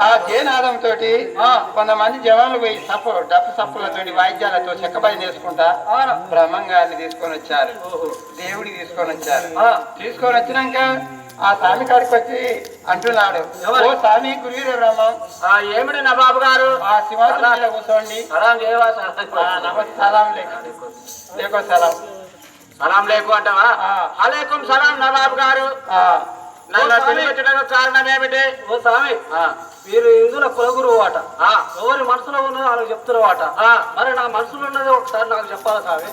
ఆ జయనాదంతో కొంతమంది జవాన్లు పోయి డప్పు సప్పులతో వాయిద్యాలతో చెక్కబడి చేసుకుంటా బ్రహ్మంగారిని తీసుకొని వచ్చారు, దేవుడికి తీసుకొని వచ్చారు. తీసుకొని వచ్చినాక ఆ స్వామి కాడికి వచ్చి అంటున్నాడు, ఓ స్వామి గురువీర బ్రహ్మం, ఏమిటి నవాబు గారు ఆ సింహాసనం కూర్చోండి. సలాం లేకో సలాం సలాం లేకు అంటావా? అలేకుం సలాం నవాబు గారు. నన్ను పిలిపించడానికి కారణం ఏమిటి? ఓ స్వామి, మీరు ఇందులో కులగురువు అట, ఎవరి మనసులో ఉన్నదో వాళ్ళకి చెప్తున్నావు అట. మరి నా మనసులో ఉన్నది ఒకసారి నాకు చెప్పాలి స్వామి.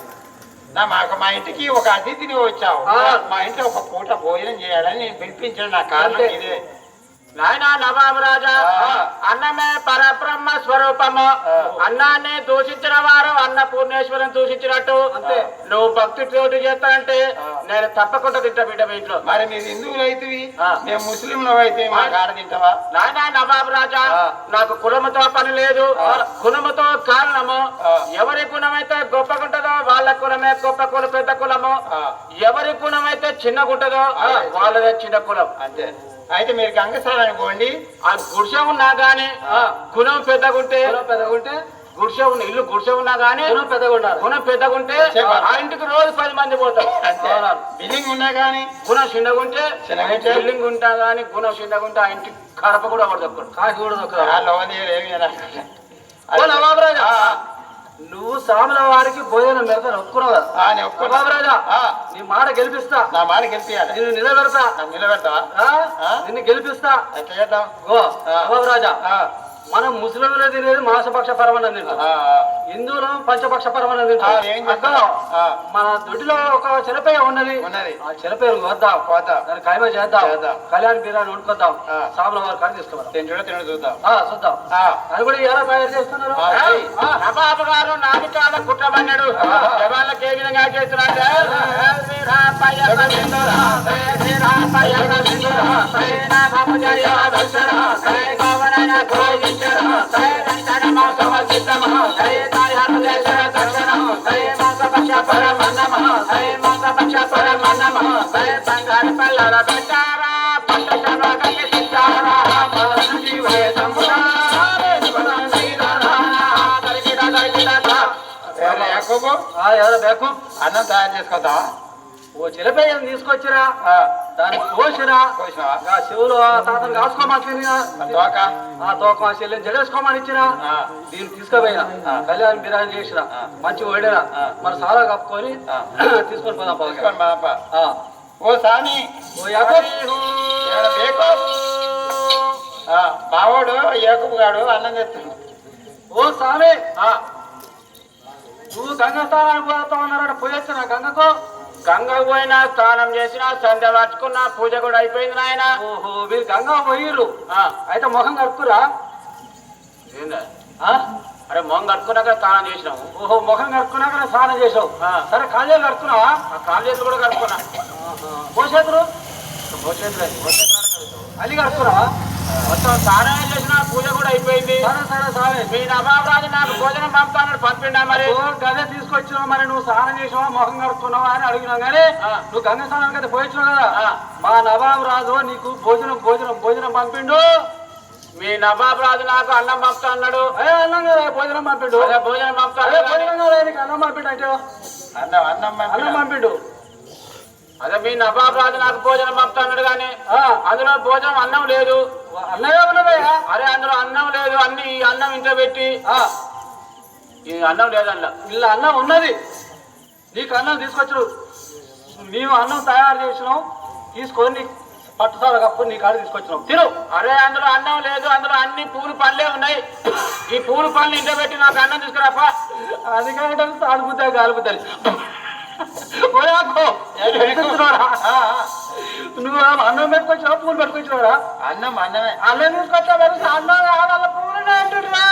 మా ఇంటికి ఒక అతిథిని వచ్చావు, మా ఇంట్లో ఒక పూట భోజనం చేయాలని నేను పిలిపించాను. నా కారణం ఇదే. నాయనా నవాబు రాజా, అన్నమే పరబ్రహ్మ స్వరూపము. అన్నాన్ని దూషించిన వారు అన్నపూర్ణేశ్వరం దూషించినట్టు. నువ్వు భక్తితోటి చేస్తానంటే నేను తప్పకుండా తింటా బిడ్డ మీ ఇంట్లో. మరి మీరు హిందువులు అయితే మేము ముస్లింలు అయితే మా కాడ తింటావా? నాయనా నవాబు రాజా, నాకు కులముతో పని లేదు, గుణముతో కారణము. ఎవరి గుణమైతే గొప్పగుంటదో వాళ్ళ కులమే గొప్ప కులం, పెద్ద కులము. ఎవరి గుణమైతే చిన్నగుంటదో వాళ్ళదే చిన్న కులం. అంతే. అయితే మీరు గంగస్థానానికి పోండి. ఆ గుడిసె ఉన్నా గానీ గుణం పెద్దగుంటే గుడిసె ఉన్న ఇల్లు గుడిసె ఉన్నా గానీ గుణం పెద్దగుంటే ఆ ఇంటికి రోజు 10 మంది పోతారు. బిల్డింగ్ ఉన్నా గానీ గుణం చిన్నగుంటే బిల్డింగ్ ఉంటా గానీ గుణం చిన్నగుంటే ఆ ఇంటికి కడప కూడా పడతారు, కాకి కూడా నవాబరాజా. నువ్వు సాముల వారికి భోజనం పెడతా ఒప్పుకున్నావు కదా రాజా? నీ మాట గెలిపిస్తా. నా మాట గెలిపియాలి. నిన్ను నిలబెడతా. నిలబెడతావా? నిన్ను గెలిపిస్తా. ఎట్లా చేద్దాం? రాజా, మనం ముస్లింలు తినేది మాంసపక్ష పరమాన్నం తింటాం, హిందువులు పంచపక్ష పరమాన్నం తింటాం. మన దొడ్డిలో ఒక చిలపేయ ఉన్నది, ఆ చిలపేరు వద్దాం, దాన్ని ఖాయమా చేద్దాం, కళ్యాణ్ బిర్యానీ వండుకొద్దాం, సాముల వారి కాడికి తీసుకున్నాం. చూద్దాం చూద్దాం. అది కూడా ఎలా తయారు చేస్తున్నారు? నవాబు గారు నాది కాడ కుట్రమన్నాడు. జవాన్లకు ఏ విధంగా చేస్తున్నాడు? బంగారు పల్లర పెట్టారా అన్నం తయారు చేసుకొద్దాం. ఓ చిలపేయం తీసుకొచ్చిరా, దాన్ని కోసిరా, చెవులు తాతను కాసుకోమని ఆ తోక చెల్లిని జడేసుకోమని ఇచ్చినా, దీన్ని తీసుకుపోయినా కళ్యాణ్ బిర్యానీ చేసిన మంచి వండినా, మరి సారా కప్పుకొని తీసుకొని పోదాం. ఓ సాని, బావోడు ఏకబు గాడు అన్నం చేస్తాడు. ఓ స్వామి, నువ్వు గంగ స్థానానికి పోతా ఉన్నారట, పోయొచ్చిన గంగకు. గంగకు పోయినా స్నానం చేసినా సంధ్య పట్టుకున్నా పూజ కూడా అయిపోయింది నాయన. ఓహో, మీరు గంగ పోయిర్రు, అయితే ముఖం కడుక్కురా? అరే మొహం కడుక్కున్నాక స్నానం చేసినాము. ఓహో, ముఖం కడుక్కున్నాక స్నానం చేసావు. సరే, కాళ్ళు కడుక్కున్నావా? కాళ్ళు చేతులు కూడా కడుక్కున్నా. పోసేతులు అల్లి కడుక్కున్నావా? మొత్తం స్నానం చేసిన పూజ కూడా అయిపోయింది. సరే, మీ నవాబు రాజు నాకు భోజనం పంపుతాను పంపిండా? మరి గదే తీసుకొచ్చినావు, మరి నువ్వు స్నానం చేసినావా ముఖం కడుక్కున్నావా అని అడిగినావు. కానీ నువ్వు గంగ స్నానానికి అయితే పోయించినావు కదా. మా నవాబు రాజు నీకు భోజనం పంపిండు. మీ నవాబు రాజు నాకు అన్నం పంపుతా అన్నాడు. అన్నం కదా, భోజనం పంపిండు. భోజనం పంపుతా, భోజనం కదా, నీకు అన్నం పంపిండు అంటే అన్నం పంపిండు. అదే మీ నవాబు రాజు నాకు భోజనం పంపుతా అన్నాడు, కానీ అందులో భోజనం అన్నం లేదు. అన్నమే ఉన్నదయ్యా. అరే అందులో అన్నం లేదు, అన్ని అన్నం ఇంట్లో పెట్టి ఈ అన్నం లేదన్న. ఇలా అన్నం ఉన్నది, నీకు అన్నం తీసుకొచ్చు. మేము అన్నం తయారు చేసినాం, తీసుకొని పట్టుసాల కప్పు నీ కాడ తీసుకొచ్చినాం, తిను. అరే అందులో అన్నం లేదు, అందులో అన్ని పూలు పళ్ళే ఉన్నాయి. ఈ పూలు పళ్ళు ఇంట్లో పెట్టి నాకు అన్నం తీసుకురాపా. అది కానీ కాలుపుతాయి నువ్వు అన్నం పెట్టుకొచ్చినావా పూలు పెట్టుకొచ్చినావా? అన్నం తీసుకొచ్చా అన్నం పూలు అంటున్నా.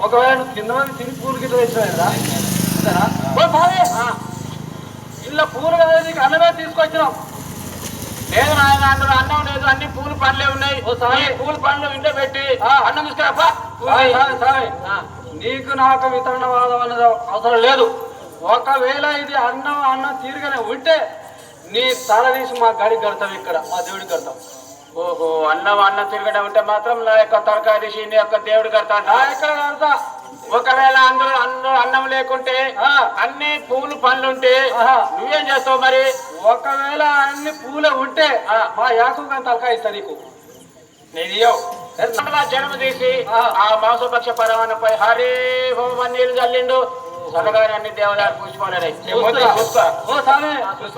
ఒకవేళ కింద తిని పూలు గిట్ల తెచ్చినా ఇలా పూలు కదా, నీకు అన్నమే తీసుకొచ్చినాం. లేదు నాయన, అందులో అన్నం లేదు, అన్ని పూలు పండ్లే ఉన్నాయి. పూలు పండ్లు ఇంట్లో పెట్టి అన్నం తీసుకురాపా. నీకు నాకు వితరణవాదం అన్నది అవసరం లేదు. ఒకవేళ ఇది అన్నం తీరుగానే ఉంటే నీ తల తీసి మా గడికి కడతాం, ఇక్కడ మా దేవుడికి కడతాం. ఓహో, అన్నం తిరగడం ఉంటే మాత్రం నా యొక్క తరకాయ తీసి నీ యొక్క దేవుడు కడతా. నా ఎక్కడ కడతా. ఒకవేళ అందులో అన్నం లేకుంటే అన్ని పూలు పండ్లు ఉంటే నువ్వేం చేస్తావు మరి? ఒకవేళ అన్ని పూలే ఉంటే మా యాకు తలకాయ ఇస్తా నీకు. జన్మ తీసి ఆ మాంసపక్ష పరమాన్నపై హరి హోమ నీళ్లు చల్లిండు. చల్లగానే అన్ని దేవదాలు పూసుకోవాలి.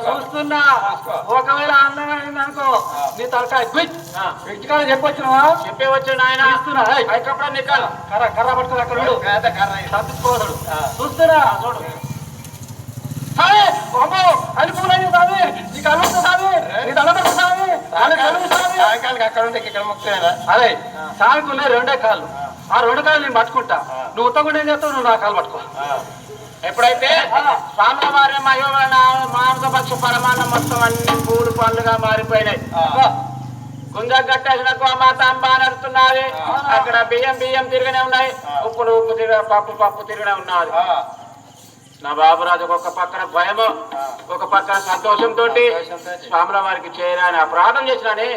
చూస్తున్నా. ఒకవేళ అన్నం అయిందనుకో నీ తలకాయ పిచ్చికాడ చెప్పొచ్చినవా? చెప్పేవచ్చు నాయన. కప్పుడా నీ కర్ర పట్టుకుని అక్కడ తప్పించుకోవడు. చూస్తున్నా. చూడు అని పూలని సామి నీ కళ్ళు సామి నీ తలపడి సామి అక్కడ ఉంటే ఇక్కడ ముక్తున్నారా? అదే సామికి ఉన్నాయి 2 కాళ్ళు. ఆ 2 కాళ్ళు నేను పట్టుకుంటా. నువ్వు ఉత్తకుండా ఏం చేస్తావు? నువ్వు నా కాళ్ళు పట్టుకో. ఎప్పుడైతే స్వాముల వారి మహిళ మాంసపక్ష పరమాన్నం మొత్తం అన్ని పూలు పండ్లుగా మారిపోయినాయి. గుంజ కట్టేసినకు అమ్మాతం బాగా నడుస్తున్నది. అక్కడ బియ్యం తిరిగినే ఉన్నాయి. ఉప్పు పప్పు తిరిగినే ఉన్నది. నా బాబురాజు ఒక పక్కన భయము, ఒక పక్కన సంతోషంతో స్వాముల వారికి చేయాలని అపరాధం చేసినని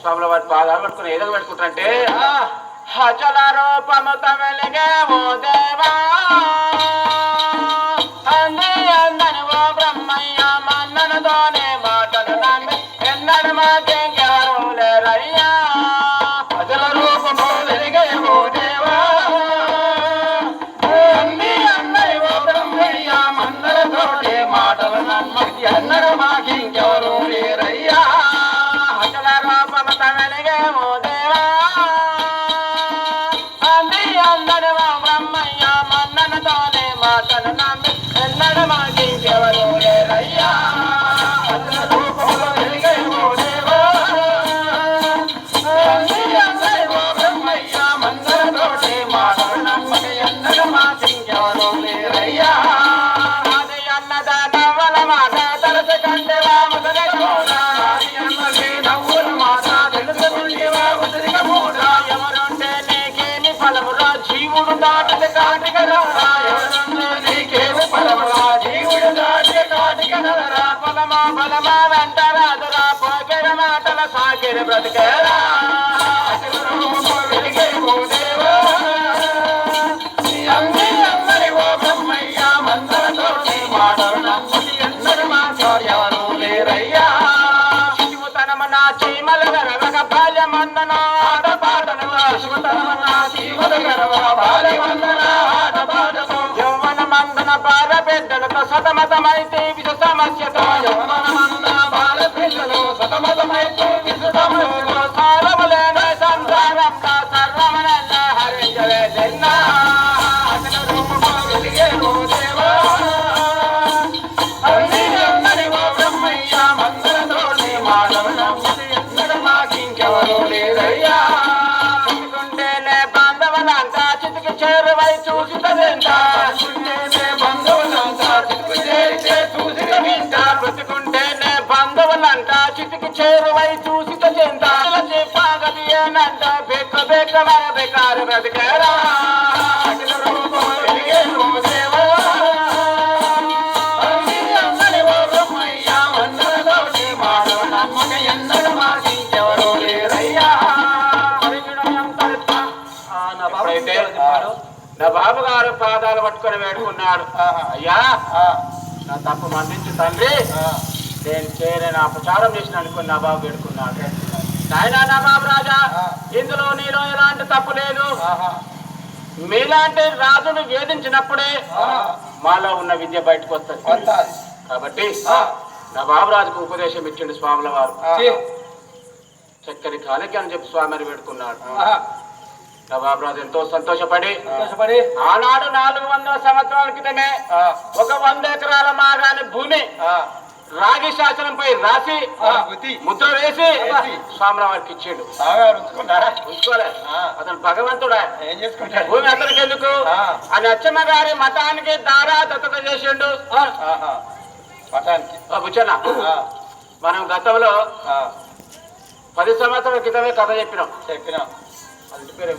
స్వాముల వారి పాదాలు పట్టుకుని ఏదో పెట్టుకుంటారంటే హజల రూపము తమిళగే ఓ దేవా అందని ఓ బ్రహ్మయ్య మన్ననతోనే మాటలు నమ్మి ఎన్నడు మాకెవరు లేరయ్యా. హజల రూపము వెలిగే ఓ దేవా మాటలు నమ్మకి ఎన్నడు మాకింకెవరు లేరయ్యా. హజల రూపము తమిళగే ఓ దేవా అందని ఓ బ్రహ్మయ్య మన్ననతోనే మాటలు నమ్మి ఎన్నడు మాకింకెవరు లేరయ్యా. హజల రూపము వెలిగే ఓ దేవా అందని ఓ బ్రహ్మయ్య మన్ననతోనే మాటలు నమ్మకి ఎన్నడు మాకింకెవరు లేరయ్యా. ఎవరుంటే నీకేమి ఫలమురా జీవుడు దాటిన కాటికరా. నీకేమి ఫలమురా జీవుడు దాటిన కాటికరా. బలమా వెంటరాదురా పోకెర మాటల సాకిర బ్రతికేరా. అందరి ఓ బ్రహ్మయ్య మందరతోటి మాటలు నమ్మకి ఎన్నడు మాట్లాడెవరు లేరయ్యా. శివుతనమనా చీమల గరవక బాల్యమందన ఆట పాటలు శివుతనమనా చీమల గరవక బాల్యమందన ఆట పాటలు యౌవన మందన బాల బిడ్డలతో సతమతమైతే విష సమస్యతో యౌవన మందన బాల బిడ్డలు సతమతమైతే విష సమస్యతో సారములేని సంసారం నా సర్వమనల్ల హరించవే జన్న. కుంటేనే బంధువులంతా చితికి చేరువై చూసినంతా బ్రతుకుంటేనే బంధువులంతా చితికి చేరువై చూసి పాగది ఏనంట బెక్క బెక్క వర బెకారు బ్రతికేరా. నా బాబు గారు పాదాలు పట్టుకొని వేడుకున్నాడు. అయ్యా నా తప్పు మన్నించు తండ్రి, నేను చేయలేని అపచారం చేసిన అనుకుని నా బాబు వేడుకున్నాడు. నాయనా నా బాబు రాజా, ఇందులో నీలో ఎలాంటి తప్పు లేదు. మీలాంటి రాజును వేధించినప్పుడే మాలో ఉన్న విద్య బయటకు వస్తుంది. కాబట్టి నా బాబురాజుకు ఉపదేశం ఇచ్చిండు స్వాముల వారు. చక్కని కాలకి అని చెప్పి స్వామిని వేడుకున్నాడు. నా బాబురాజు ఎంతో సంతోషపడి ఆనాడు 400 సంవత్సరాల క్రితమే ఒక 100 ఎకరాల మాగాని భూమి రాగి శాసనంపై రాసి ముద్ర వేసి స్వాముల వారికి ఇచ్చిండు. ఉంచుకోలే, అతను భగవంతుడా, ఏం చేసుకుంటాడు? భూమి అతనికి ఎందుకు అని అచ్చమ్మ గారి మతానికి దారా దత్తత చేసిండు. బుచ్చన్న, మనం గతంలో 10 సంవత్సరాల క్రితమే కథ చెప్పినాం. అది పేరు